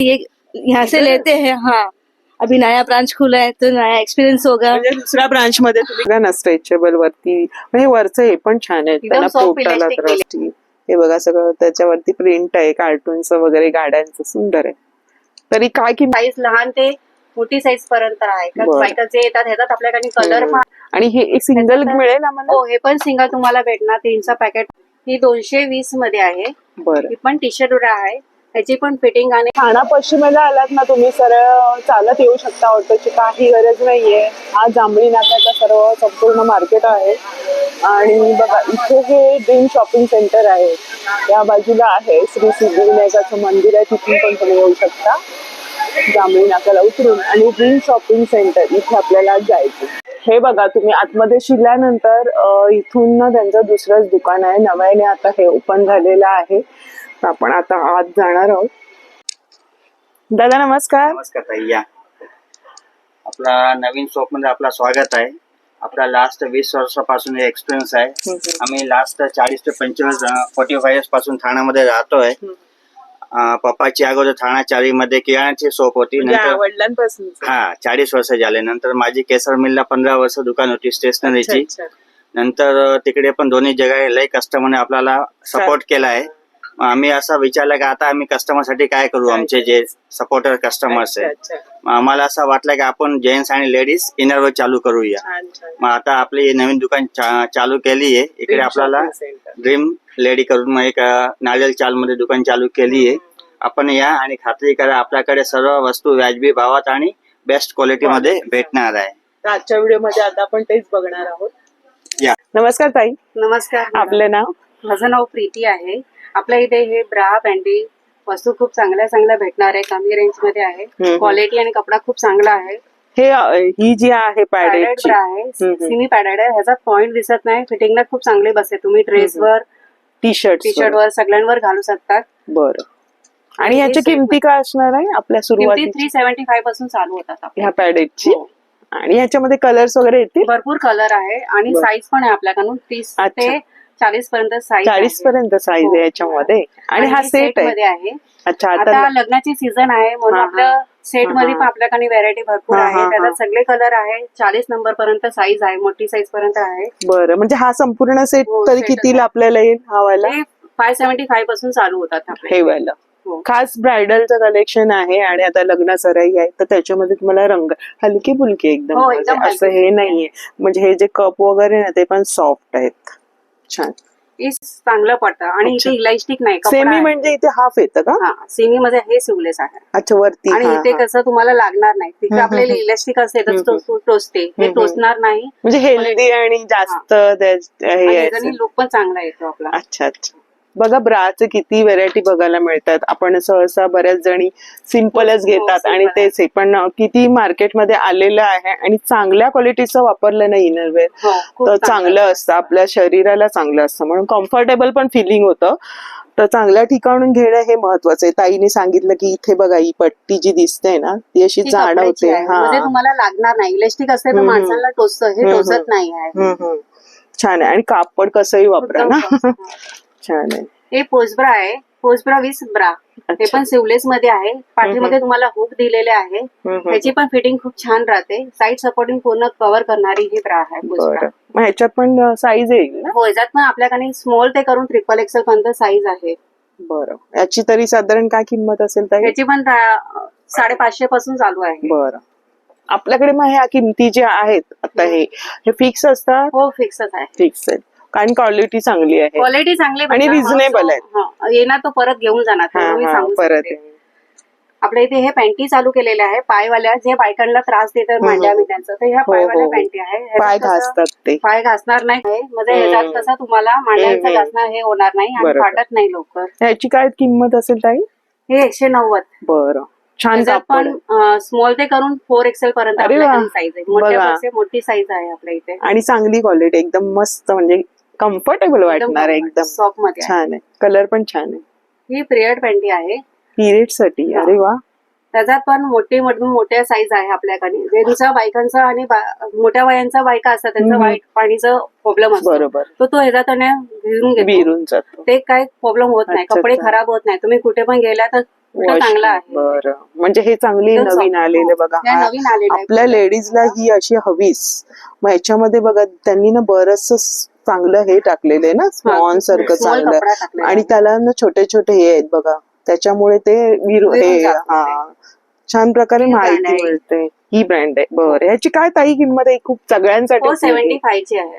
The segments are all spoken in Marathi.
ये यहाँ से लेते हैं। हाँ, अभी नया ब्रांच खुला है तो नया एक्सपीरियंस होगा। म्हणजे दुसऱ्या ब्रांच मध्ये तुम्ही ना स्ट्रेचेबल वरती हे वरचं हे पण छान आहे, एकदम त्यांना soft पोटाला elastic त्रास. हे बघा सगळं त्याच्यावरती प्रिंट आहे कार्टूनचं वगैरे गाड्यांचं, सुंदर आहे. तरी काय की साईज लहान ते मोठी साईज पर्यंत आहे. बरं. बायका जे येतात ह्याच्यात आपल्याकडे कलर पण. आणि हे सिंगल मिळेल आम्हाला? हो, हे पण सिंगल तुम्हाला भेटणार. 3चं पॅकेट ही 220 मध्ये आहे. बरं. ही पण टी शर्ट आहे, त्याची पण फिटिंग आणि ठाणा पश्चिमेला आलात ना तुम्ही, सरळ चालत येऊ शकता, ऑटोची काही गरज नाहीये. हा जांभळी नाक्याचा सर्व संपूर्ण मार्केट आहे. आणि बघा इथे हे ड्रीम शॉपिंग सेंटर आहे, या बाजूला आहे श्री सिद्धिविनायकाचं मंदिर आहे, तिथून पण तुम्ही येऊ शकता जांभळी नाक्याला उतरून. आणि ड्रीम शॉपिंग सेंटर इथे आपल्याला जायचं. हे बघा तुम्ही आतमध्ये शिरल्यानंतर इथून ना त्यांचं दुसरंच दुकान आहे, नव्याने आता हे ओपन झालेलं आहे. आपण आता आत जाणार आहोत. दादा नमस्कार. नमस्कार ताई, या आपला नवीन शॉप मध्ये आपला स्वागत आहे. आपला लास्ट 20 वर्षापासून हे एक्सपिरियन्स आहे. आम्ही लास्ट 40 ते 45 इयर्स पासून ठाण्यामध्ये राहतोय. पप्पाची अगोदर ठाणा 4 मध्ये किराणाची शॉप होती. नंतर वडिलांपासून 40 वर्ष झाले. नंतर माझी केसर मिलला 15 वर्ष दुकान होती स्टेशनरीची. नंतर तिकडे पण दोन्ही जगा लय कस्टमरने आपल्याला सपोर्ट केला आहे. आम्ही असा विचारला की आता आम्ही कस्टमर साठी काय करू, आमचे जे सपोर्टर कस्टमर्स आहे. आम्हाला असं वाटलं की आपण जेंट्स आणि लेडीज इनरवेअर चालू करूया. मग आता आपली नवीन दुकान चालू केली आहे. इकडे आपल्याला ड्रीम लेडी करून एक नारियल चाल मध्ये दुकान चालू केली आहे. आपण या आणि खात्री करा, आपल्याकडे सर्व वस्तू व्याजबी भावात आणि बेस्ट क्वालिटी मध्ये भेटणार आहे. आजच्या व्हिडिओ मध्ये आता आपण तेच बघणार आहोत. या नमस्कार ताई. नमस्कार. आपलं नाव? माझं नाव प्रीती आहे. आपल्या इथे हे ब्रा पॅन्टी वस्तू खूप चांगल्या भेटणार आहे, कमी रेंज मध्ये आहे. क्वालिटी आणि कपडा खूप चांगला आहे. ही जी आहे पॅडेड ब्रा आहे, सिमी पॅडेड आहे. ह्याचा पॉइंट दिसत नाही, फिटिंगला खूप चांगले बसते. तुम्ही ड्रेसवर, टी शर्ट वर सगळ्यांवर घालू शकतात. बरं. आणि याची किमती काय असणार आहे आपल्या सुरुवाती? 375 पासून चालू होतात ह्या पॅडेडची. आणि ह्याच्यामध्ये कलर्स वगैरे येतील? भरपूर कलर आहे आणि साईज पण आहे आपल्याकडून 30 ते 40 पर्यंत साईज. 40 पर्यंत साईज आहे याच्यामध्ये. आणि हा सेट आहे. अच्छा, आता लग्नाची सीझन आहे म्हणून आपल्या सेट मध्ये पण आपल्याकडे व्हरायटी भरपूर आहे. त्याच्यात सगळे कलर आहे. 40 नंबर पर्यंत साईज आहे, मोठी साईज पर्यंत आहे. बरं. म्हणजे हा संपूर्ण सेट तरी कितीला आपल्याला येईल हा वाला? 575 पासून चालू होतात हे वाला. खास ब्रायडलचं कलेक्शन आहे आणि आता लग्न सराई आहे तर त्याच्यामध्ये तुम्हाला रंग हलकी फुलकी एकदम, असं हे नाहीये. म्हणजे हे जे कप वगैरे ना ते पण सॉफ्ट आहेत, छान चांगलं पडतं. आणि इथे इलास्टिक नाही, सेमी म्हणजे इथे हाफ येतं का? सेमी मध्ये हे सिवलेस आहे. अच्छा, वरती. आणि इथे कसं तुम्हाला लागणार नाही, तिथे आपल्याला इलास्टिक असते टोचते, हे टोचणार नाही. म्हणजे हेल्दी आणि जास्त लुक पण चांगला येतो आपला. अच्छा अच्छा. बघा ब्राचे किती व्हरायटी बघायला मिळतात. आपण सहसा बऱ्याच जणी सिंपलच घेतात आणि तेच आहे, पण किती मार्केटमध्ये आलेलं आहे आणि चांगल्या क्वालिटीचं वापरलं नाही इनरवेअर तर चांगलं असतं, आपल्या शरीराला चांगलं असतं, म्हणून कम्फर्टेबल पण फिलिंग होतं. तर चांगल्या ठिकाणून घेणं हे महत्वाचं आहे. ताईने सांगितलं की इथे बघा ही पट्टी जी दिसते ना ती अशी जाड होते. म्हणजे तुम्हाला लागणार नाही, इलास्टिक असते तर माणसाला टोचतं, हे टोचत नाही आहे. छान आहे. आणि कापड कसंही वापरा ना. छान आहे. हे पोस्ब्रा आहे, पोस्ब्रा 20 ब्रा. ते पण सिवलेस मध्ये आहे. पाठीमध्ये तुम्हाला हुक दिलेले आहे. त्याची पण फिटिंग खूप छान राहते. साईड सपोर्टिंग पूर्ण कव्हर करणारी ही ब्रा आहे पोस्ब्रा. मग ह्याच्यात पण साईज येईल ना? हो, ह्याच्यात पण आपल्याकडे स्मॉल ते करून ट्रिपल एक्सेल पर्यंत साईज आहे. बरं. याची तरी साधारण काय किंमत असेल? तर याची पण 550 पासून चालू आहे. बरं. आपल्याकडे मग ह्या किमती ज्या आहेत आता हे फिक्स असतात? हो, फिक्सच आहे. फिक्स आहे कारण क्वालिटी चांगली आहे. क्वालिटी चांगली आणि रिझनेबल आहे. येणार तो परत घेऊन जाणार परत. आपल्या इथे हे पॅन्टी चालू केलेले आहे पायवाल्या, जे बायकांना त्रास देतात मांड्या मिट्यांचं, तर ह्या पायवाल्या पॅन्टी आहे. पाय घासतात ते, पाय घासणार नाही. म्हणजे ह्याच्यात कसं तुम्हाला मांड्यांचं घासणं हे होणार नाही आणि फाटत नाही लवकर. ह्याची काय किंमत असेल ताई? हे 190. बरं. छान. पण स्मॉल ते करून 4 एक्सेल पर्यंत साईज आहे. मोठी साईज आहे आपल्या इथे. आणि चांगली क्वालिटी, एकदम मस्त, म्हणजे कम्फर्टेबल वाटणार आहे एकदम. सॉफ्ट मध्ये छान आहे. कलर पण छान आहे. ही पिरियड पॅन्टी आहे. पिरियड साठी. अरे वा. त्याच्यात पण मोठ्या साईज आहे आपल्याकडे. ज्यांच्या बायकांचा आणि मोठ्या वयांचा बायका असतात त्यांचा वाईट पाणीचा प्रॉब्लेम असतो, बरोबर, तो ह्याच्यात विरून जातो. ते काही प्रॉब्लेम होत नाही, कपडे खराब होत नाही. तुम्ही कुठे पण गेला तर चांगला आहे. बरं, म्हणजे हे चांगली एकदम नवीन soft. आलेले बघा. हे नवीन आलेलं आहे. आपल्या लेडीजला ही अशी हवीच. मग याच्यामध्ये बघा त्यांनी ना बरंच चांगलं हे टाकलेलं आहे ना, स्पॉन सारखं Small चांगलं, कपडा टाकलेला आणि आहे. त्याला ना छोटे छोटे हे आहेत बघा, त्याच्यामुळे ते विरून हे जातं हा छान प्रकारे ही brand माहिती आहे. मिळते. ही ब्रँड आहे. बरं, ह्याची काय ताई किंमत आहे? खूप सगळ्यांसाठी 475 ची आहे.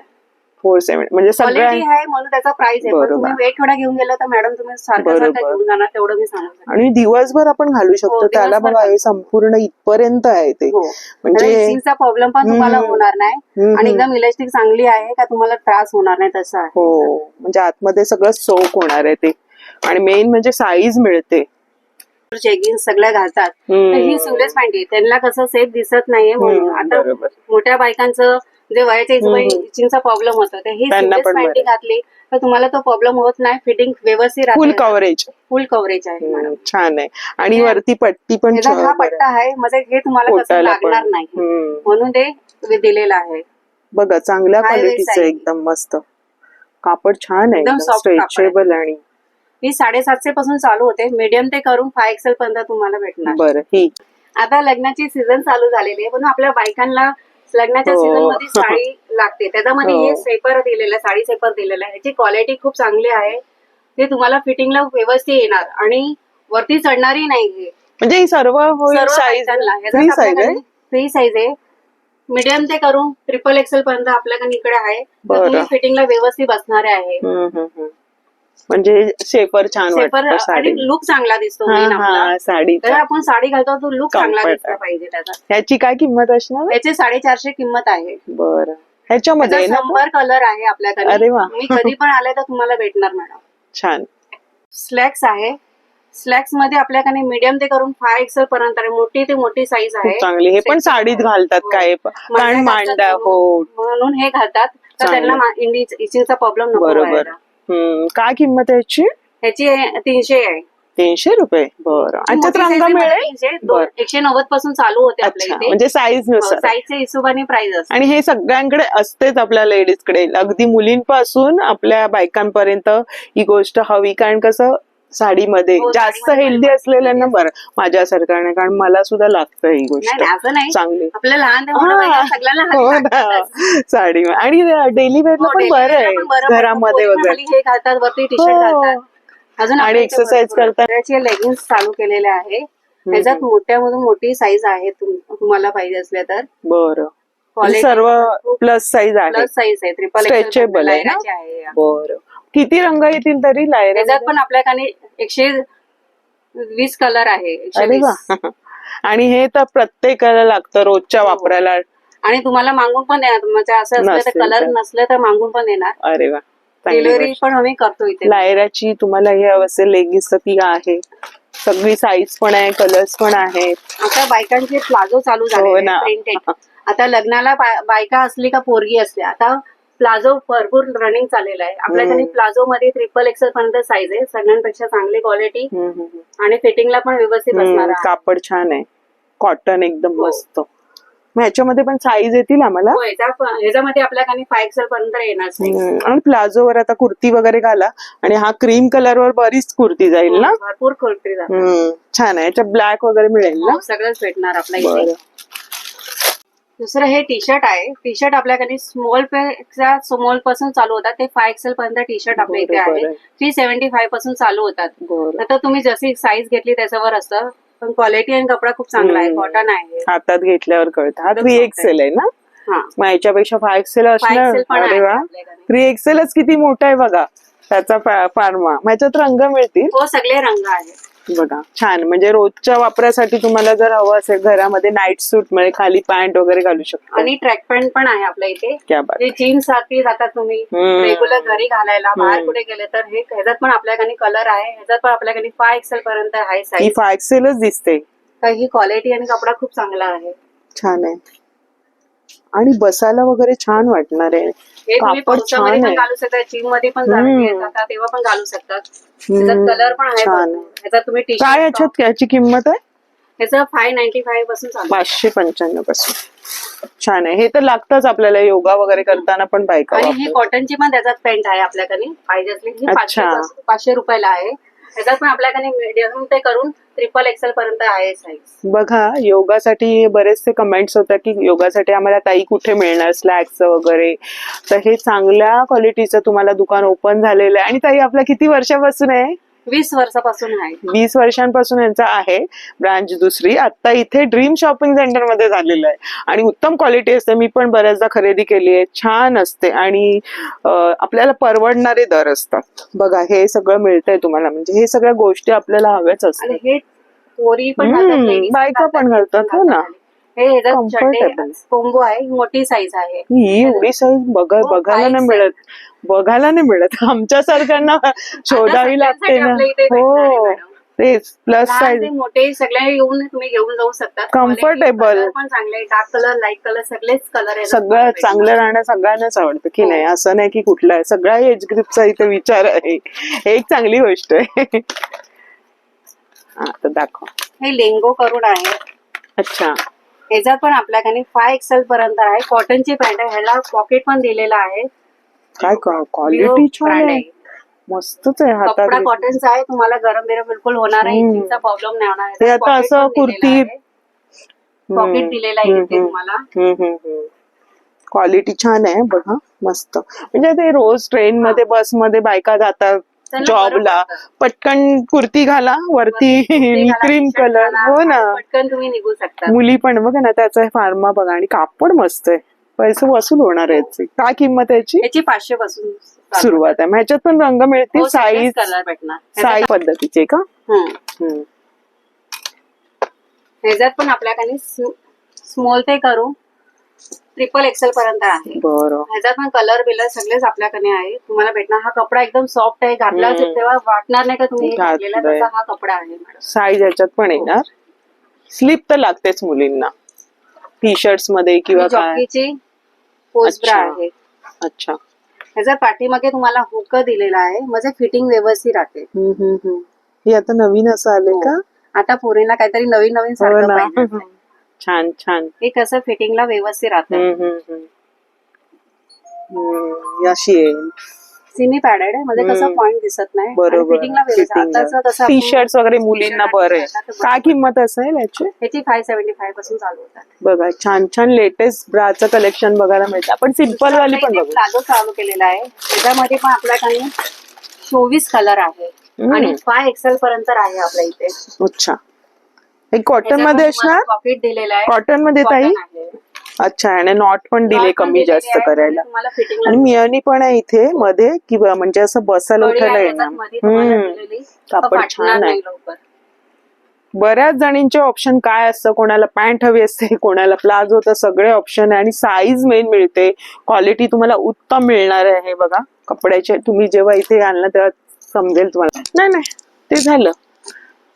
470 म्हणजे सगळ्या. क्वालिटी आहे म्हणून त्याचा प्राइस आहे. पण बरोबर. तुम्ही वेट थोडा घेऊन गेला तर मॅडम तुम्ही सारखं बरोबर. घेऊन जाणार, तेवढं मी सांगू शकते. आणि दिवसभर आपण घालू शकतो. हो, त्याला दिवसभर बघा हे संपूर्ण इथपर्यंत आहे ते. हो. म्हणजे इचिंगचा प्रॉब्लेम पण तुम्हाला होणार नाही आणि एकदम इलास्टिक चांगली आहे का तुम्हाला त्रास होणार नाही तसं आहे. हो, म्हणजे आतमध्ये सगळं सोक होणार आहे ते. आणि मेन म्हणजे साईज मिळते. जेगिन्स सगळ्या घालतात तर ही सिवलेस पॅन्ट आहे. त्यांना कसं सेफ दिसत नाहीये म्हणून. आता बरोबर. मोठ्या बायकांचं जे वयाच्या हिशोबाने इचिंगचा प्रॉब्लेम होतो तर ही त्यांना सिवलेस पण पॅन्ट बरं. घातली तर तुम्हाला तो प्रॉब्लेम होत नाही. फिटिंग व्यवस्थित फुल राहते. कव्हरेज. फुल कव्हरेज आहे मॅडम. छान आहे. आणि वरती पट्टी पण ह्याचा हा बरं. पट्टा आहे म्हणजे हे तुम्हाला कसं पोटाला पण. लागणार नाही म्हणून ते दिलेलं आहे. बघा चांगल्या High waist क्वालिटीचं आहे. एकदम मस्त कापड, छान आहे, एकदम एकदम soft कापड आहे. स्ट्रेचेबल. आणि ही 750 पासून चालू होते. मीडियम ते करून 5XL पर्यंत तुम्हाला भेटणार. बरं. ही आता लग्नाची सीझन चालू झालेली आहे पण आपल्या बायकांना लग्नाच्या हो. सीझन मध्ये साडी लागते. त्याच्यामध्ये हो. हे सेपर दिलेलं आहे, साडी सेपर दिलेलं आहे. ह्याची क्वालिटी खूप चांगली आहे. ते तुम्हाला फिटिंगला व्यवस्थित येणार आणि वरती चढणारही नाही. हे म्हणजे ही सर्व होईल सर्व साईज. बायकांना फ्री साईज आहे. फ्री साईज आहे. मीडियम ते करून XXL पर्यंत आपल्याकडे इकडे आहे. तर बरं. तुम्ही फिटिंगला व्यवस्थित बसणारे आहे. म्हणजे शेपर छान सेपर वाटतं साडी. आणि लुक चांगला दिसतो हा main आपला. हा साडीचा. तर आपण साडी घालतो तो लुक चांगला Comfort दिसला आहे. पाहिजे त्याचा. ह्याची काय किंमत असणार? याचे 450 किंमत आहे. बरं, ह्याच्यामध्ये आहे ना तो? 100 कलर आहे आपल्याकडे. अरे वा. मी कधी पण आले तर तुम्हाला भेटणार मॅडम. छान. स्लॅक्स आहे. स्लॅक्स मध्ये आपल्याकडे मीडियम ते करून 5XL पर्यंत आहे. मोठी ते मोठी साईज आहे. खूप चांगली. हे पण साडीत घालतात हो. काय? कारण मांडा. हो, म्हणून हे घालतात तर चांगलं. त्यांना इचिंगचा प्रॉब्लेम नको बरोबर. व्हायला. काय किंमत आहे ह्याची? ह्याची 300 आहे. 300 रुपये. बरं. मोठी याच्यात size रंग आहे मध्ये मिळेल? 300, बरं. 190 पासून चालू होते आपल्या अच्छा, इथे. म्हणजे साईज नुसार. साईजच्या हिशोबाने प्राइस असते. आणि हे सगळ्यांकडे असतेच आपल्या लेडीजकडे, अगदी मुलींपासून आपल्या बायकांपर्यंत ही गोष्ट हवी. कारण कसं साडीमध्ये हो, जास्त साडीमध्ये हेल्दी असलेल्यांना बरं, माझ्यासारखं नाही, कारण मला सुद्धा लागतं ही नाही गोष्ट नाही, असं नाही. चांगली. आपल्या लहान ते मोठ्या हा. बायका सगळ्यांना हो हात ना, लागतातच. साडी. आणि डेली वेअरला हो, पण daily बरं wear ला आहे पण बरं पडतं. घरामध्ये पोरींना वगैरे. खाली हे घालतात, वरती टी शर्ट हो. घालतात. अजून आणि आपल्या इथे exercise भरपूर करतात. त्याचे लेगिन्स चालू केलेले आहे. त्याच्यात मोठ्यामधून मोठी साईज आहे. तुम्हाला पाहिजे असल्या तर बरं. Quality सर्व प्लस साईज आहे. प्लस साईज आहे. Stretchable आहे ना? लायराची आहे. बरं. किती रंग येतील तरी लायरा? त्याच्यात पण आपल्याकडे 120 कलर आहे. अरे 120. वा. आणि हे तर प्रत्येकाला लागतं रोजच्या हो. वापरायला. आणि तुम्हाला मागून पण देणार. म्हणजे असं असलं तर नसेल कलर तर. नसलं तर मागून पण देणार. अरे वा, चांगली डिलिव्हरी गोष्ट. पण आम्ही करतो इथे. लायराची तुम्हाला हे हवं असेल लेगिन्स तर ती आहे. सगळी साईज पण आहे, कलर्स पण आहेत. आता बायकांचे प्लाझो चालू हो झाले ना. प्रिंटेड. आता लग्नाला बायका असली का पोरगी असली, आता प्लाझो भरपूर रनिंग चाललेला आहे आपल्याकडे. प्लाझो मध्ये XXL पर्यंत साईज आहे. सगळ्यांपेक्षा चांगली क्वालिटी आणि फिटिंगला पण व्यवस्थित असणार आहे. कापड छान आहे, कॉटन एकदम हो. मस्त. मग ह्याच्यामध्ये पण साईज येतील आम्हाला. हो, ह्याच्यामध्ये आपल्याकडे 5XL पर्यंत येणार size. आणि प्लाझोवर आता कुर्ती वगैरे घाला. आणि हा क्रीम कलर वर बरीच कुर्ती जाईल ना. भरपूर कुर्ती जातात. छान आहे. याच्यात ब्लॅक वगैरे मिळेल ना. हो, सगळंच भेटणार आपल्या बरं. इथे. दुसरं हे टी शर्ट आहे. टी शर्ट आपल्याकडे स्मॉल पासून चालू होतात ते 5XL पर्यंत टी शर्ट आपल्या इथे आहे. बरोबर. 375 पासून चालू होतात. बरं. आता तुम्ही जशी साईज घेतली त्याच्यावर असतं. पण क्वालिटी आणि कपडा खूप चांगला आहे. कॉटन आहे. हातात घेतल्यावर कळतं. हा एकदम 3XL आहे ना. हा, मग याच्यापेक्षा 5XL असणार. 5XL पण अरे आहे वा, आपल्याकडे. 3XLच किती मोठा आहे बघा त्याचा फार्मा. ह्याच्यात रंग मिळतील हो, सगळे रंग आहेत. बघा. छान. म्हणजे रोजच्या वापरासाठी तुम्हाला जर हवं असेल घरामध्ये नाईट सूट म्हणजे खाली पॅन्ट वगैरे घालू शकतो. आणि ट्रॅक पॅन्ट पण आहे आपल्या इथे. क्या बात. जे जीन्स साठी जातात तुम्ही रेग्युलर घरी घालायला, बाहेर कुठे गेले तर हे ह्याच्यात पण आपल्याकडे कलर आहे. ह्याच्यात पण आपल्याकडे 5XL पर्यंत आहे ही साईज. 5XLच दिसते. ही क्वालिटी आणि कपडा खूप चांगला आहे. छान आहे. आणि बसायला वगैरे छान वाटणार आहे. हे तुम्ही कापड पावसामध्ये छान पण आहे. घालू शकता. जिम मध्ये पण जातात तेव्हा पण घालू शकतात. ह्याच्यात कलर पण आहे छान भरपूर. आहे. ह्याच्यात तुम्ही टी काय शर्ट याच्यात याची किंमत आहे? ह्याचं 595 पासून चालू आहे. 595 पासून. छान आहे. हे तर लागतच आपल्याला योगा वगैरे करताना पण बायका आणि ही वापरतात. कॉटनची पण त्याच्यात पॅन्ट आहे आपल्याकडे. पाहिजे असली ही अच्छा. 500 रुपयाला आहे. त्याच्यात पण आपल्याकडे मीडियम ते करून ट्रिपल एक्सेल पर्यंत आहे साईज. बघा योगासाठी बरेचसे कमेंट्स होतात की योगासाठी आम्हाला ताई कुठे मिळणार स्लॅक्स वगैरे, तर हे चांगल्या क्वालिटीचं तुम्हाला दुकान ओपन झालेलं आहे. आणि ताई आपल्या किती वर्षापासून आहे? 20 वर्षापासून आहे. 20 वर्षांपासून यांचा आहे ब्रांच दुसरी. आता इथे ड्रीम शॉपिंग सेंटर मध्ये झालेलं आहे आणि उत्तम क्वालिटी असते. मी पण बऱ्याचदा खरेदी केली आहे, छान असते आणि आपल्याला परवडणारे दर असतात. बघा हे सगळं मिळतंय तुम्हाला, म्हणजे हे सगळ्या गोष्टी आपल्याला हव्याच असतात. आणि हे पोरी पण घालतात, ladies बायका पण घालतात. हो ना, हे ह्याच्यात Comfortable. चड्डे कोंबो आहे, मोठी साईज आहे. ही एवढी साईज बघायला नाही मिळत, बघायला नाही मिळत. आमच्या सारख्यांना शोधावी लागते ना. आपल्या इथे हो भेटणार आहे, मॅडम. तेच प्लस लहान साईज ते मोठे सगळे येऊन तुम्ही घेऊन जाऊ शकता. Comfortable. Color पण चांगले, डार्क कलर, लाईट कलर सगळेच कलर सगळं चांगलं राहणं सगळ्यांनाच आवडतं की नाही, असं नाही की कुठला आहे. सगळ्या एज ग्रुपचा इथे विचार आहे, हे एक चांगली गोष्ट आहे. आता दाखव. हे लेंगो करून आहे. अच्छा, ह्याच्यात पण आपल्याकडे 5 XL पर्यंत आहे. कॉटनची पॅन्ट आहे, ह्याला पॉकेट पण दिलेला आहे. काय क्वालिटी छान ब्रँड आहे, मस्तच आहे. कपडा हातात कॉटनचा आहे, तुम्हाला गरम बिरम बिलकुल होणार नाही, इचिंगचा प्रॉब्लेम नाही होणार. हे आता असं कुर्ती पॉकेट दिलेला आहे इथे तुम्हाला. क्वालिटी छान आहे बघा, मस्त. म्हणजे ते रोज ट्रेन मध्ये बस मध्ये बायका जातात त्यांना जॉबला, बरं पडतं. पटकन कुर्ती घाला वरती क्रीम t-shirt कलर. घाला, हो ना, पटकन तुम्ही निघू शकता. मुली पण बघा ना, त्याचा फार्मा बघा आणि कापड मस्त आहे. पैसे वसूल होणार आहे याचे. काय किंमत आहे याची? याची 500 पासून सुरुवात आहे. ह्याच्यात पण रंग मिळतील, साईज कलर भेटणार. साईज पद्धतीचे का? ह्याच्यात पण आपल्याकडे स्मॉल ते करू ट्रिपल एक्सेल पर्यंत आहे. बरं, ह्याच्यात पण कलर बिलर सगळेच आपल्याकडे आहे, तुम्हाला भेटणार. हा कपडा एकदम सॉफ्ट आहे, घातला तेव्हा वाटणार नाही का तुम्ही हे घातलेला, तसा हा कपडा आहे मॅडम. साईज याच्यात पण येणार. स्लीप तर लागतेच मुलींना टी शर्ट्स मध्ये किंवा काय. जॉकीची पोस्ट ब्रा आहे. अच्छा, ह्याच्या पाठीमागे तुम्हाला हुक दिलेला आहे, म्हणजे फिटिंग व्यवस्थित राहते. हे आता नवीन असं आलंय का? आता पोरींना काहीतरी नवीन नवीन सारखं पाहिजे. छान छान. हे कसं फिटिंगला व्यवस्थित राहतं. अशी आहे, सिमी पॅडेड आहे, म्हणजे कसं पॉइंट दिसत नाही. बरोबर. फिटिंगला व्यवस्थित. आताचं कसं टी शर्ट्स वगैरे मुलींना बरं आहे. काय किंमत असेल याची? ह्याची 575 पासून चालू होतात. बघा छान छान लेटेस्ट ब्राचं कलेक्शन बघायला मिळतं. आपण सिंपल वाली पण बघू. प्लाझो चालू केलेला आहे, त्याच्यामध्ये पण आपल्याकडे 24 कलर आहे आणि 5 XL पर्यंत आहे आपल्या इथे. अच्छा, हे कॉटन मध्ये असणार? पॉकेट दिलेला आहे, कॉटन मध्ये ताई. अच्छा, आणि नॉट पण दिले कमी जास्त करायला. आणि मियानी पण आहे इथे मध्ये, किंवा म्हणजे असं बसायला उठायला येणार. कापड छान आहे. बऱ्याच जणींचे ऑप्शन काय असतं, कोणाला पॅन्ट हवी असते, कोणाला प्लाझो, तर सगळे ऑप्शन आहे. आणि साईज मेन मिळते, क्वालिटी तुम्हाला उत्तम मिळणार आहे. बघा कपड्याचे, तुम्ही जेव्हा इथे आल ना तेव्हा समजेल तुम्हाला. नाही नाही, ते झालं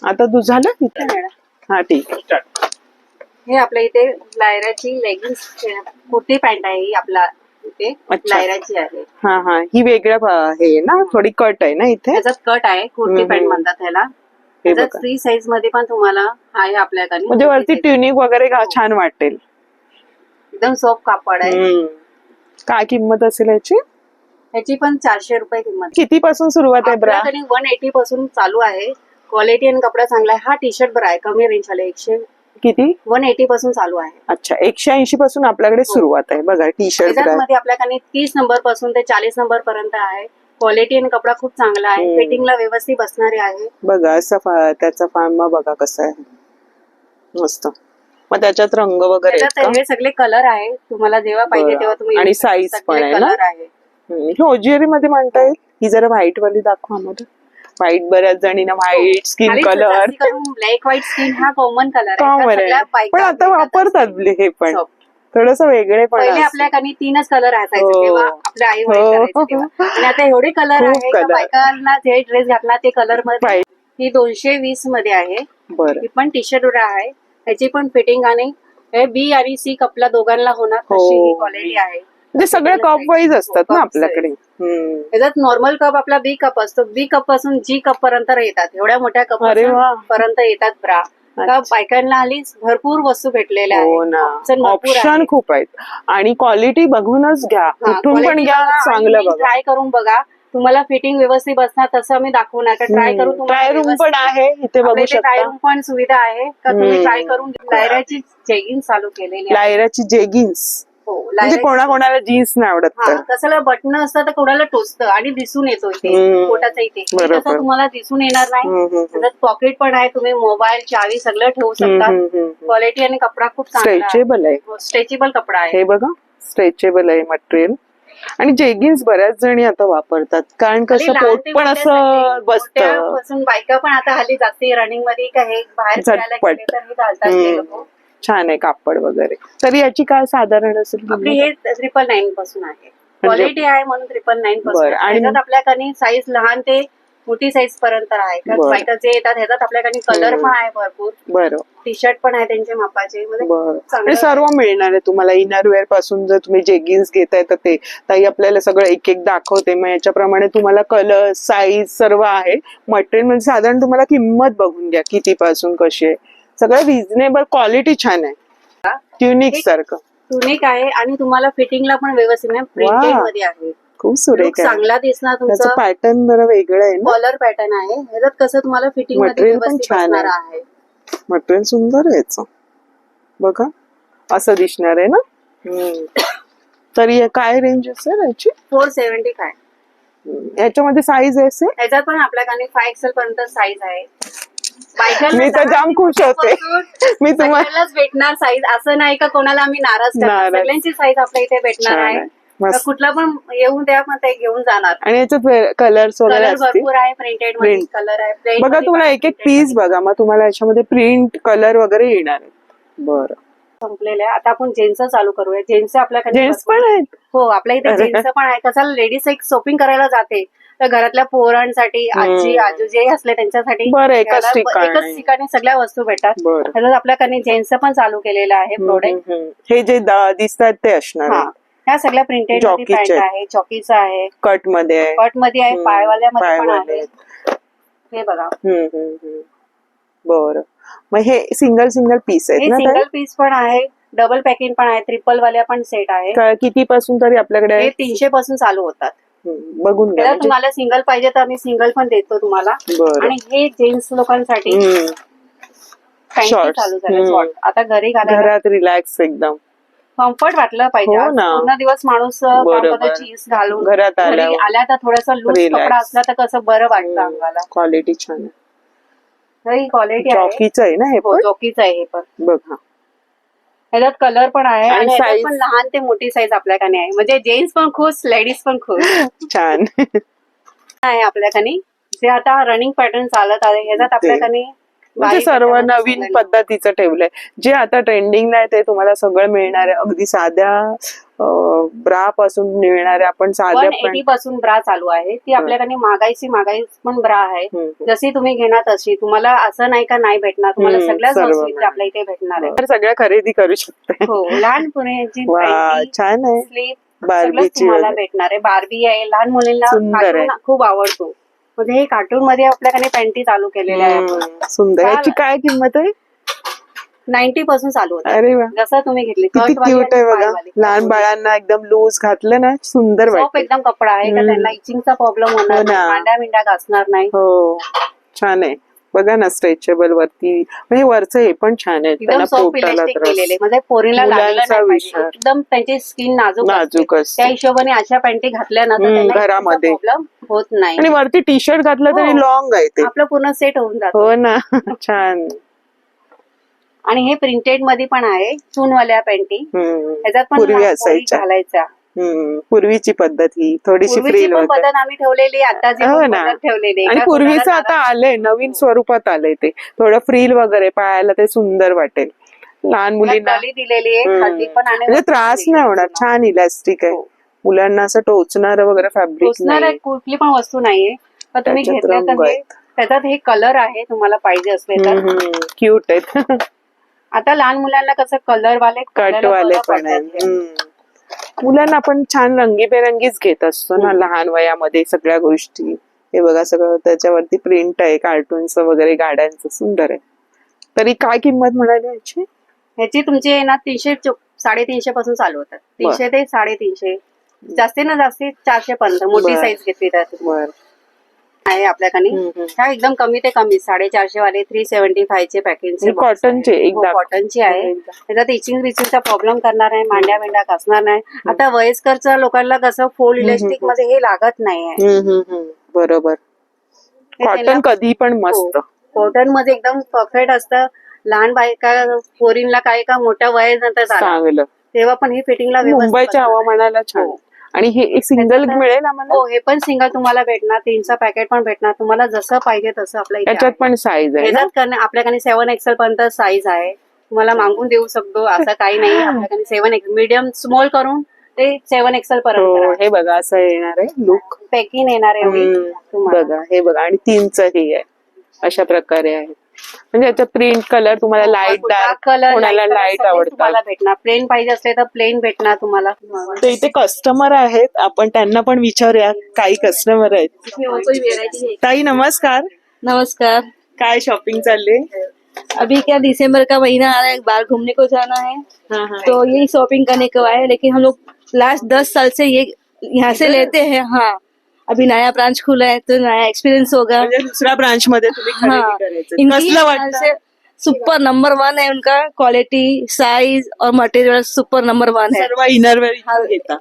आता. तू झालं तिथे? हा ठीक आहे. हे आपल्या इथे लायराची लेगिन्स कुर्ती पॅन्ट आहे, ही आपला इथे लायराची आहे. हा हा, ही वेगळ्या हे ना, थोडी कट आहे ना इथे. त्याच्यात कट आहे, कुर्ती पॅन्ट म्हणतात ह्याला. त्याच्यात 3 साईज मध्ये पण तुम्हाला आहे आपल्याकडे. म्हणजे वरती ट्युनिक वगैरे छान वाटेल. एकदम सॉफ्ट कापड आहे. काय किंमत असेल याची? ह्याची पण 400 रुपये किंमत. किती पासून सुरुवात आहे ब्रा? 180 पासून चालू आहे. क्वालिटी आणि कपडा चांगला आहे. हा टी शर्ट बरा आहे, कमी रेंज आले. 180 पासून चालू आहे. अच्छा, 180 पासून आपल्याकडे सुरुवात आहे. बघा टी शर्ट मध्ये आपल्याकडे 30 नंबर पासून ते 40 नंबर पर्यंत आहे. क्वालिटी आणि कपडा खूप चांगला आहे, फिटिंगला व्यवस्थित बसणारे आहे. बघा असं त्याचा फार्मा बघा कसा आहे, मस्त. मग त्याच्यात रंग वगैरे हे सगळे कलर आहे, तुम्हाला जेव्हा पाहिजे तेव्हा तुम्ही. आणि साईज पण आहे ना. कलर आहे. होजिअरी मध्ये म्हणता येईल. ही जरा व्हाईट वाली दाखवा आम्हाला. व्हाईट बऱ्याच जणींना white skin colour. Black white skin हा कॉमन कलर आहे, पण आता वापरतात हे पण थोडस वेगळे. पण पहिले आपल्याकडे 3च कलर असायचे तेव्हा आपल्या आई वडील, आणि आता एवढे कलर आहे बायकांना जे ड्रेस घातला ते कलर मध्ये. ही 220 मध्ये आहे. बरं, ही पण टी शर्ट आहे, ह्याची पण फिटिंग आणि हे बी आणि सी कपला दोघांना होणार तशी ही क्वालिटी आहे. म्हणजे सगळे कप वाईज असतात ना आपल्याकडे. त्याच्यात नॉर्मल कप आपला बी कप असतो, बी कप पासून जी कप पर्यंत येतात. एवढ्या मोठ्या कप पर्यंत येतात ब्रा. बायकांना हल्ली भरपूर वस्तू भेटलेल्या आहेत, ऑप्शन खूप आहेत. आणि क्वालिटी बघूनच घ्या, कुठून पण घ्या, चांगलं बघा, ट्राय करून बघा. तुम्हाला फिटिंग व्यवस्थित बसणार तसं आम्ही दाखवणार का ट्राय करून ट्राय रूम पण आहे इथे बघू ट्राय शकता. रूम पण सुविधा आहे का तुम्ही ट्राय करून लायराची जेगिंग चालू केलेली आहे. लायराची जेगिन्स हो म्हणजे लायराची कोणाकोणाला जीन्स नाही आवडत तर. कसं बटन असतं तर कोणाला टोचतं आणि दिसून येतो इथे पोटाचा इथे बरोबर. तसं तुम्हाला दिसून येणार नाही. त्याच्यात पॉकेट पण आहे, तुम्ही मोबाईल चावी सगळं ठेवू शकता. क्वालिटी आणि कपडा खूप चांगला स्ट्रेचेबल आहे. स्ट्रेचेबल कपडा आहे. हे बघा स्ट्रेचेबल आहे मटेरियल. आणि जेगिन्स बऱ्याच जणी आता वापरतात कारण कसं पोट पण असं बसतं. पासून बायका पण आता हल्ली जास्ती रनिंग मध्ये का हे बाहेर फिरायला झटपट. गेले तर हे घालतात ते लोकं. छान आहे कापड वगैरे. तरी याची काय साधारण असेल आपली किंमत? हे 999 पासून आहे. क्वालिटी आहे म्हणून 999 पासून. बरं. आणि त्याच्यात आपल्याकडे साईज लहान ते मोठी साईज पर्यंत आहे. बरं. बायका जे येतात ह्याच्यात आपल्याकडे कलर पण आहे भरपूर. बरं टी शर्ट पण आहे त्यांचे मापाचे. म्हणजे बरं. चांगलं आणि सर्व मिळणार आहे तुम्हाला इनरवेअर पासून. जर तुम्ही जेगिन्स घेताय तर ते ताई आपल्याला सगळं एक एक दाखवते. मग याच्याप्रमाणे तुम्हाला कलर साईज सर्व आहे. मटेरियल म्हणजे साधारण तुम्हाला किंमत बघून घ्या कितीपासून कशी आहे. सगळं रिझनेबल, क्वालिटी छान आहे, ट्युनिक सारखं. युनिक आहे आणि तुम्हाला फिटिंगला पण व्यवस्थित प्रिंटेड मध्ये आहे. खूप Look सुरेख आहे. चांगला दिसणार त्याचं तुमचं. पॅटर्न जरा वेगळं आहे ना. कॉलर पॅटर्न आहे ह्याच्यात. कसं तुम्हाला फिटिंग मध्ये Material पण व्यवस्थित छान बसणार आहे. आहे. मटेरियल सुंदर आहे याचं. बघा असं दिसणार आहे ना. तरी काय रेंज असेल याची? 475. याच्यामध्ये साईज असेल? ह्याच्यात पण आपल्याकडे 5XL पर्यंत साईज आहे. बायकांना मी तर जाम खुश होते. मी तुम्हाला सगळ्यांनाच भेटणार साईज, असं नाही का कोणाला आम्ही नाराज करणार. नाराज. सगळ्यांची साईज आपल्या इथे भेटणार छान आहे. आहे. मस्त. तर कुठला पण येऊन द्या पण ते घेऊन जाणार. आणि याच्यात कलर्स वगैरे कलर असतील. भरपूर आहे. प्रिंटेड मध्ये Print. कलर आहे. plain बघा मध्ये तुम्हाला पण एक एक printed पीस मध्ये. बघा. मग तुम्हाला याच्यामध्ये प्रिंट कलर वगैरे येणार आहे. बरं. संपलेलं आहे. आता आपण जेंट्स चालू करूया. जेंट्स आपल्याकडे जेंट्स पण आहेत. हो आपल्या इथे अरे. जेंट्स पण आहे. कसं लेडीज एक शॉपिंग करायला जाते तर घरातल्या पोरांसाठी आजी आजू जे असले त्यांच्यासाठी बरं, एकाच घरात ठिकाणी. एकच ठिकाणी सगळ्या वस्तू भेटतात. बरं. त्याच्यात आपल्याकडे जेंट्स पण चालू केलेलं आहे प्रोडक्ट. हे जे दिसतात ते असणार हा आहे. ह्या सगळ्या प्रिंटेड मध्ये जॉकीचे पॅन्ट आहेत. आहे, चॉकीचा आहे, कट मध्ये आहे. कट मध्ये आहे, पायवाल्यामध्ये पण पायवाले आहे. आहेत. हे बघा बरं. मग हे सिंगल सिंगल पीस आहेत हे ना सिंगल पीस पण आहे, डबल पॅकिंग पण आहे, ट्रिपल वाल्या पण सेट आहे. किती पासून तरी आपल्याकडे हे आहे? 300 पासून चालू होतात. बघून घ्या त्याला म्हणजे. तुम्हाला सिंगल पाहिजे तर आम्ही सिंगल पण देतो तुम्हाला. बरं. आणि हे जेंट्स लोकांसाठी पॅन्टी Shorts. चालू झाले शॉर्ट. आता घरी घालायला घरात रिलॅक्स एकदम कम्फर्ट वाटलं पाहिजे. हो आज ना. पूर्ण दिवस माणूस बरोबर. जीन्स घालून घरात घरी आल्यावर आल्या तर थोडासा लूज Relax. कपडा असला तर कसं बरं वाटतं अंगाला. क्वालिटी छान आहे. ही क्वालिटी आहे. जॉकीचं आहे ना हे हो पण? जॉकीचं आहे हे पण. बघा ह्याच्यात कलर पण आहे आणि आणि ह्याच्यात size? पण लहान ते मोठी साईज आपल्याकडे आहे. म्हणजे जेंट्स पण खुश, लेडीज पण खुश छान. आहे आपल्याकडे. जे आता रनिंग पॅटर्न चालत आहे ह्याच्यात ते. आपल्याकडे म्हणजे सर्व नवीन पद्धतीचं ठेवलंय. जे आता ट्रेंडिंगला आहे ते तुम्हाला सगळं मिळणार आहे. अगदी साध्या ब्रा पासून मिळणार आहे. आपण साध्या 180 पासून ब्रा चालू आहे. ती आपल्याकडे महागाई पण ब्रा आहे. जशी तुम्ही घेणार तशी. तुम्हाला असं नाही का नाही भेटणार. तुम्हाला सगळ्याच सर्व वस्तू इथे आपल्या इथे भेटणार आहे. तर सगळ्या खरेदी करू शकता. हो लहान पुण्याची वा छान आहे. स्लीप सगळं बार्बीची तुम्हाला वगैरे. भेटणार आहे. बार्बी आहे. लहान मुलींना सुंदर आहे. कार्टून खूप आवडतो. म्हणजे हे कार्टून मध्ये आपल्याकडे पॅन्टी चालू केलेल्या आहे आपण. सुंदर. याची काय किंमत आहे? 90 पासून चालू होतं. अरे वा जसं तुम्ही घेतली किती क्यूट आहे बघा. लहान बाळांना एकदम लूज घातलं ना सुंदर सॉफ्ट वाटतं. एकदम कपडा आहे का त्यांना इचिंगचा प्रॉब्लेम होणार हो नाही. ना. मांड्या मिंड्या घासणार नाही. हो छान आहे. बघा ना स्ट्रेचेबल वरती. हे वरचं हे पण छान आहे. एकदम त्यांना सॉफ्ट पोटाला इलास्टिक त्रास. केलेले. म्हणजे पोरीला लागलेलं मुलांचा नाही पाहिजे. विचार. एकदम त्यांची स्किन नाजूक नाजूक असते. असते. त्या हिशोबाने अशा पॅन्टी घातल्या ना तर त्यांना घरामध्ये. प्रॉब्लेम होत नाही. आणि वरती टी शर्ट घातलं तरी हो. लॉंग आहे ते. आपलं पूर्ण सेट होऊन जातो. हो ना छान. आणि हे प्रिंटेड मध्ये पण आहे. चूनवाल्या पॅन्टी. ह्याच्यात पण पूर्वी पोरी असायच्या. घालायच्या. पूर्वीची पद्धत ही थोडीशी पूर्वीची फ्रील पण वगैरे. पद्धत आम्ही ठेवलेली. आताची हो पण ना. पद्धत ठेवलेली. आणि का पूर्वीचं कोणाला आता आलंय नवीन स्वरूपात आलंय ते. थोडं फ्रील वगैरे पायाला ते सुंदर वाटेल लहान मुलींना. गळी दिलेली आहे. खाली पण आणि म्हणजे त्रास नाही होणार. छान इलास्टिक आहे. मुलांना असं टोचणार वगैरे फॅब्रिक टोचणार नाही. कुठली पण वस्तू नाहीये. तर तुम्ही त्याच्यात घेतलं रंग तर हे आहेत. त्याच्यात हे कलर आहे तुम्हाला पाहिजे असले तर. क्यूट आहेत. आता लहान मुलांना कसं कलर वाले कट वाले पण आहेत. मुलांना आपण छान रंगीबेरंगीच घेत असतो ना लहान वयामध्ये सगळ्या गोष्टी. हे बघा सगळं त्याच्यावरती प्रिंट आहे कार्टूनचं वगैरे गाड्यांचं सुंदर आहे. तरी काय किंमत म्हणाली याची? ह्याची तुमची आहे ना 300 350 पासून चालू होतात. 300 ते 350. जास्तीत ना जास्ती 400 पर्यंत मोठी बरं. साईज घेतली तर बर आहे आपल्याकडे. ह्या एकदम कमी ते कमी 450 वाले 375 चे पॅकेज कॉटनचे एकदा कॉटनची आहे. त्याच्यात इचिंग रिचिंगचा प्रॉब्लेम करणार आहे, मांड्या बिंड्या कसणार नाही. आता वयस्करच्या लोकांना कसं फोल्ड इलेस्टिक मध्ये हे लागत नाहीये. बरोबर. कॉटन कधी पण मस्त. कॉटन मध्ये एकदम परफेक्ट असतं. लहान बायका पोरींला काय का मोठ्या वयानंतर झाला चांगलं. तेव्हा पण ही फिटिंगला व्यवस्थित मुंबईच्या बसणार आहे. हवामानाला छान. हो. आणि हे एक सिंगल त्याच्यात- मिळेल आम्हाला. हो, हे पण सिंगल तुम्हाला भेटणार. 3चं पॅकेट पण भेटणार तुम्हाला, जसं पाहिजे तसं आपल्या इथे त्याच्यात आहे. पण साईज आहे ना? ह्याच्यात आपल्याकडे 7 XL पर्यंत साईज आहे. तुम्हाला मागून देऊ शकतो असं काही नाही. आपल्याकडे 7 मीडियम स्मॉल करून ते 7 XL हो, पर्यंत हे बघा असं येणार आहे लुक. पॅकिंग येणार आहे एवढी तुम्हाला. बघा हे बघा. आणि 3च हे आहे अशा प्रकारे आहे. म्हणजे याचा प्रिंट कलर तुम्हाला लाईट डार्क, कलर कोणाला लाईट आवडतात. तुम्हाला भेटणार. प्लेन पाहिजे असले तर प्लेन भेटणार तुम्हाला. तर इथे कस्टमर आहेत, आपण त्यांना पण विचारूया. काही कस्टमर आहेत. व्हेरायटी. ताई नमस्कार. नमस्कार। काय शॉपिंग चालले? अभी क्या दिसंबर का महीना आ रहा है, बाहर घूमने को जाना है, तो यही शॉपिंग करने को आए। लेकिन हम लोग लास्ट 10 साल से ये यहाँ से लेते हैं। हाँ, अभी नया ब्रांच खुला है तो नया एक्सपीरियंस होगा। म्हणजे दुसऱ्या ब्रांच मध्ये तुम्ही हाँ, खरेदी करायचं. इनकी कसलं ख्याल वाटतं? से सुपर नंबर 1 है उनका। क्वालिटी, साइज और मटेरियल सुपर नंबर 1 है। सर्व इनरवेअर घेतात.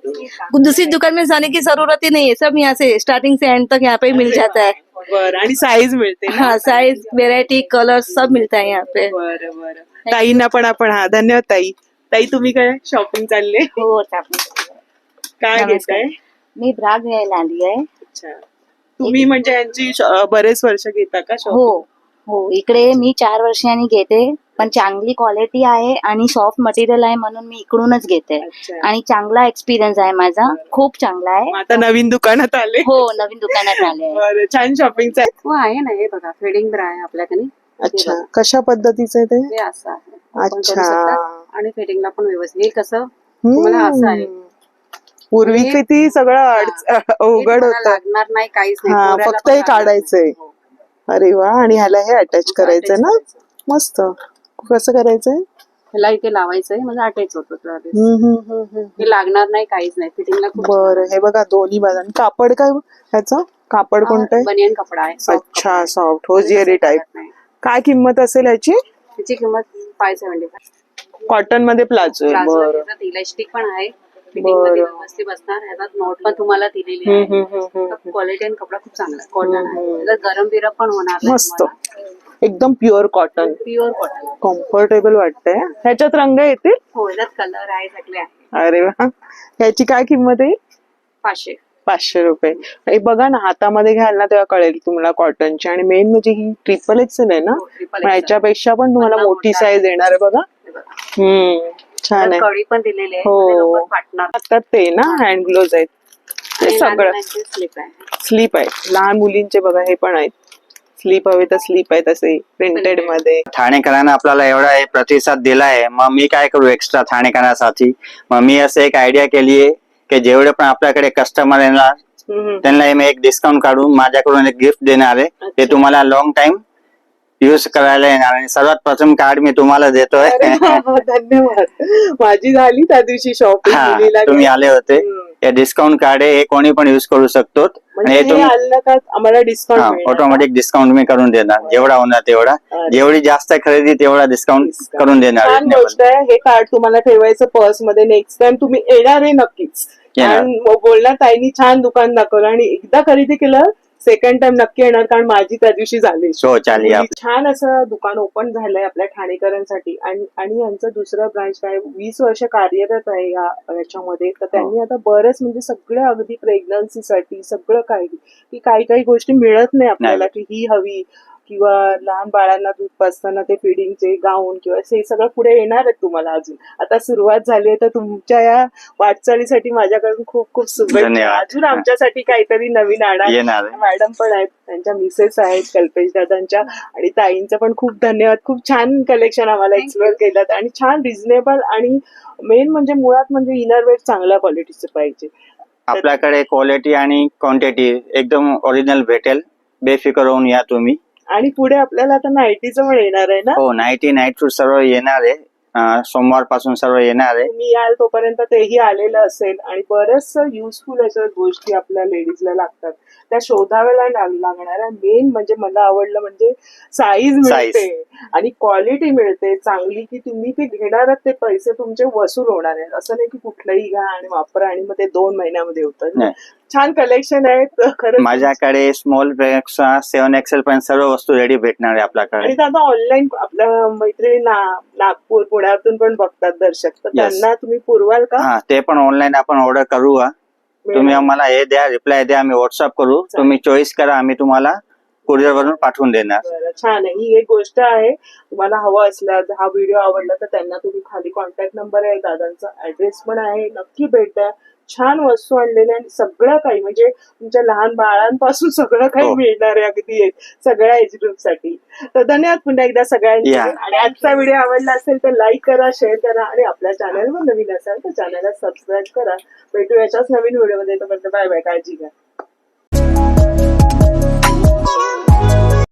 दूसरी दुकान में जाने की जरूरत ही नहीं है, सब यहाँ से स्टार्टिंग से एंड तक यहाँ पे ही मिल जाता है। बरं. आणि साईज मिळते ना? हाँ, साइज, वेरायटी, कलर सब मिलता है यहाँ पे। बरं बरं. ताईंना पण आपण हा धन्यवाद ताई. ताई तुम्ही काय शॉपिंग चालले? हो काय नमस्कार. घेताय? मी ब्राग घ्यायला आली आहे. अच्छा. तुम्ही म्हणजे यांची बरेच वर्ष घेता का हो शॉपिंग? हो, इकडे मी 4 वर्षांनी घेते, पण चांगली क्वालिटी आहे आणि सॉफ्ट मटेरियल आहे म्हणून मी इकडूनच घेते. अच्छा. आणि चांगला एक्सपिरियन्स आहे माझा, खूप चांगला आहे. मग आता नवीन दुकानात आले. हो, नवीन दुकानात आले आहे. बरं. छान शॉपिंगचं आहे. हो आहे ना, हे बघा फिडिंग ब्रा आहे आपल्याकडे. अच्छा. कशा पद्धतीचं आहे ते? हे असं आहे. आपण करू अच्छा. शकता. आणि फिटिंगला पण व्यवस्थित. हे कसं तुम्हाला असं आहे. पूर्वी हे- किती सगळं हे अवघड तुम्हाला होतं. लागणार नाही, काहीच नाही. हा, पोऱ्याला फक्त पण हे लागणार काढायचंय. नाही. हो. अरे वा. आणि ह्याला हे अटॅच करायचं ना? करायचं. मस्त. कसं करायचंय? ह्याला इथे लावायचंय म्हणजे अटॅच होतो तो आधी. हम्म. हे लागणार नाही, काहीच नाही. फिटिंगला खूप बरं. हे बघा दोन्ही बाजून कापड काय ह्याचं? कापड कोणतं आहे? बनियन कपडा आहे. soft कपडा अच्छा, आहे. Soft hosiery type. नाही. काय किंमत असेल याची? त्याची किंमत 575. कॉटन मध्ये प्लाझो आहे. बरं. इलास्टिक पण आहे. फिटिंग मध्ये व्यवस्थित बसणार. ह्याच्यात नोट पण तुम्हाला दिलेली आहे. क्वालिटी आणि कपडा खूप चांगला आहे. कॉटन आहे. त्याच्यात गरम बिरम पण होणार नाही मस्त. एकदम pure cotton. Pure cotton. Comfortable वाटतंय. ह्याच्यात रंग येतील? हो, याच्यात कलर आहे, सगळे आहे. अरे वा. ह्याची काय किंमत आहे? 500. 500 रुपये. हे बघा ना, हातामध्ये घ्याल ना तेव्हा कळेल तुम्हाला कॉटनची. आणि मेन म्हणजे ही ट्रिपल एक्सेल आहे ना? हो, triple मग XL. याच्यापेक्षा पण तुम्हाला मला मोठी मोठा साईज आहे. येणार आहे बघा. छान आहे. कडी पण दिलेली आहे. हो. मध्ये लवकर फाटणार. आता ते ना हँड ग्लोव्ज आहेत. हे आणि लहान सगळं मुलांची slip आहे. स्लीप आहे. लहान मुलींचे बघा हे पण आहेत. स्लीप हवे तर स्लीप आहेत असे प्रिंटेड मध्ये. ठाणेकरांना आपल्याला एवढा हे प्रतिसाद दिला आहे, मग मी काय करू एक्स्ट्रा ठाणेकरांसाठी. मग मी असं एक आयडिया केली आहे की जेवढे पण आपल्याकडे कस्टमर येणार त्यांना मी एक डिस्काउंट काढून माझ्याकडून एक गिफ्ट देणार आहे. ते तुम्हाला लॉंग टाइम युज करायला येणार. आणि सर्वात प्रथम कार्ड मी तुम्हाला देतोय. धन्यवाद. माझी झाली त्या दिवशी शॉपिंग. हा, तुम्ही आले होते. हे डिस्काउंट कार्ड आहे, हे कोणी पण युज करू शकतो. आणि म्हणजे हे हे तुम्ही आलं का आम्हाला डिस्काउंट ऑटोमॅटिक डिस्काउंट मी करून देणार. जेवढा होणार तेवढा. जेवढी जास्त खरेदी तेवढा डिस्काउंट करून देणार छान आहे. गोष्ट आहे. हे कार्ड तुम्हाला ठेवायचं पर्स मध्ये. नेक्स्ट टाइम तुम्ही येणार आहे नक्कीच. येणार. आणि बोलणार ताईंनी छान दुकान दाखवलं. आणि एकदा खरेदी केलं सेकंड टाइम नक्की येणार, कारण माझी त्या दिवशी झाली. हो, चालेल. छान असं दुकान ओपन झालंय आपल्या ठाणेकरांसाठी. आणि यांचं दुसरं ब्रांच काय 20 वर्ष कार्यरत आहे याच्यामध्ये. तर त्यांनी आता बरंच म्हणजे सगळं अगदी प्रेग्नन्सीसाठी सगळं काही की काही गोष्टी मिळत नाही आपल्याला की ही हवी, किंवा लहान बाळांना दूध पाजताना ते फिडिंगचे गाऊन किंवा हे सगळं पुढे येणार आहे तुम्हाला. अजून आता सुरुवात झाली आहे. तर तुमच्या या वाटचालीसाठी माझ्याकडून खूप खूप शुभेच्छा. धन्यवाद. अजून आमच्यासाठी काहीतरी नवीन आणा. येणार आहे. मॅडम पण आहेत, त्यांच्या मिसेस आहेत कल्पेश दादांच्या. आणि ताईंचं पण खूप धन्यवाद. खूप छान कलेक्शन आम्हाला एक्सप्लोर केलं. आणि छान रिझनेबल. आणि मेन म्हणजे मुळात म्हणजे इनरवेअर चांगल्या क्वालिटीचे पाहिजे. आपल्याकडे क्वालिटी आणि क्वांटिटी एकदम ओरिजिनल भेटेल. बेफिकर होऊन या तुम्ही. आणि पुढे आपल्याला आता नाईटीचं पण येणार आहे ना? हो, नाईटी नाईट सूट सर्व येणार आहे. सोमवारपासून सर्व येणार आहे. तुम्ही याल तोपर्यंत तेही आलेलं असेल आणि बरंच युजफुल अशा गोष्टी आपल्या लेडीजला लागतात त्या शोधाव्या लागणाऱ्या. मेन म्हणजे मला आवडलं म्हणजे साईज मिळते आणि क्वालिटी मिळते चांगली, की तुम्ही ते घेणार ते पैसे तुमचे वसूल होणार आहेत. असं नाही की कुठलंही घ्या आणि वापरा आणि मग ते 2 महिन्यामध्ये होतं. छान कलेक्शन आहे खरं. माझ्याकडे स्मॉल 7XL पर्यंत सर्व वस्तू रेडी भेटणार आहे आपल्याकडे. आणि आता ऑनलाईन आपल्या मैत्रिणी नागपूर पुण्यातून पण बघतात दर्शक, तर त्यांना तुम्ही पुरवाल का? हा, ते पण ऑनलाईन आपण ऑर्डर करू. तुम्ही आम्हाला हे द्या, रिप्लाय द्या, आम्ही व्हॉट्सअप करू. तुम्ही चॉईस करा, आम्ही तुम्हाला कुरिअर वरून पाठवून देणार. छान आहे. ही एक गोष्ट आहे. तुम्हाला हवं असल्यास हा व्हिडिओ आवडला तर त्यांना तुम्ही खाली कॉन्टॅक्ट नंबर आहे, दादांचा ऍड्रेस पण आहे, नक्की भेट द्या. छान वस्तू आणलेल्या आणि सगळं काही म्हणजे तुमच्या लहान बाळांपासून सगळं काही मिळणार आहे अगदी सगळ्या एज ग्रुप साठी. तर धन्यवाद पुन्हा एकदा सगळ्यांचे. आणि आजचा व्हिडिओ आवडला असेल तर लाईक करा, शेअर करा आणि आपल्या चॅनलवर नवीन असाल तर चॅनलला सबस्क्राईब करा. भेटू याच्याच नवीन व्हिडिओमध्ये. तोपर्यंत बाय बाय, काळजी घ्या.